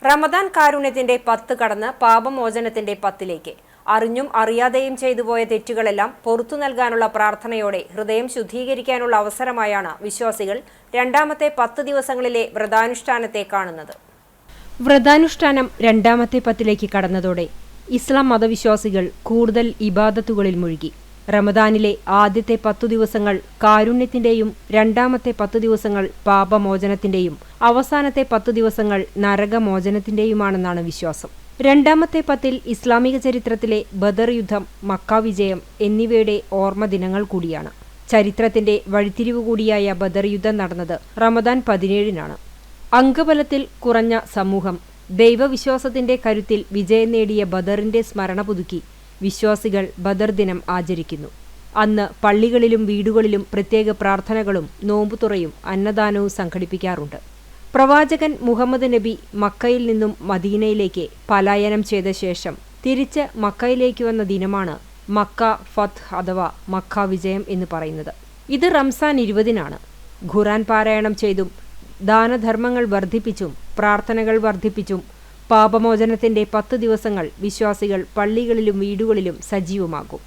റമദാൻ കാരുണ്യത്തിന്റെ 10 കടന്ന് പാപമോചനത്തിന്റെ 10ലേക്ക്. അറിഞ്ഞും അറിയാതെയും ചെയ്തുപോയ തെറ്റുകളെല്ലാം പൊറുത്തു നൽകാനുള്ള പ്രാർത്ഥനയോടെ ഹൃദയം ശുദ്ധീകരിക്കാനുള്ള അവസരമായാണ് വിശ്വാസികൾ രണ്ടാമത്തെ 10 ദിവസങ്ങളിലെ വ്രതാനുഷ്ഠാനത്തെ കാണുന്നത്. വ്രതാനുഷ്ഠാനം രണ്ടാമത്തെ 10ലേക്ക് കടന്നതോടെ ഇസ്ലാം മതവിശ്വാസികൾ കൂടുതൽ ഇബാദത്തുകളിൽ മുഴുകി. റമദാനിലെ ആദ്യത്തെ 10 ദിവസങ്ങൾ കാരുണ്യത്തിന്റെയും രണ്ടാമത്തെ 10 ദിവസങ്ങൾ പാപമോചനത്തിന്റെയും അവസാനത്തെ 10 ദിവസങ്ങൾ നരകമോചനത്തിന്റെയുമാണെന്നാണ് വിശ്വാസം. രണ്ടാമത്തെ 10ൽ ഇസ്ലാമിക ചരിത്രത്തിലെ ബദർ യുദ്ധം, മക്ക വിജയം എന്നിവയുടെ ഓർമ്മ ദിനങ്ങൾ കൂടിയാണ്. ചരിത്രത്തിന്റെ വഴിത്തിരിവ് കൂടിയായ ബദർ യുദ്ധം നടന്നത് റമദാൻ 17നാണ്. അംഗബലത്തിൽ കുറഞ്ഞ സമൂഹം ദൈവവിശ്വാസത്തിന്റെ കരുത്തിൽ വിജയം നേടിയ ബദറിന്റെ സ്മരണ പുതുക്കി വിശ്വാസികൾ ബദർ ദിനം ആചരിക്കുന്നു. അന്ന് പള്ളികളിലും വീടുകളിലും പ്രത്യേക പ്രാർത്ഥനകളും നോമ്പുതുറയും അന്നദാനവും സംഘടിപ്പിക്കാറുണ്ട്. പ്രവാചകൻ മുഹമ്മദ് നബി മക്കയിൽ നിന്നും മദീനയിലേക്ക് പലായനം ചെയ്ത ശേഷം തിരിച്ച് മക്കയിലേക്ക് വന്ന ദിനമാണ് മക്ക ഫത്ത് അഥവാ മക്ക വിജയം എന്ന് പറയുന്നത്. ഇത് റംസാൻ 20നാണ്. ഖുർആൻ പാരായണം ചെയ്തും ദാനധർമ്മങ്ങൾ വർദ്ധിപ്പിച്ചും പ്രാർത്ഥനകൾ വർദ്ധിപ്പിച്ചും പാപമോചനത്തിന്റെ 10 ദിവസങ്ങൾ വിശ്വാസികൾ പള്ളികളിലും വീടുകളിലും സജീവമാകും.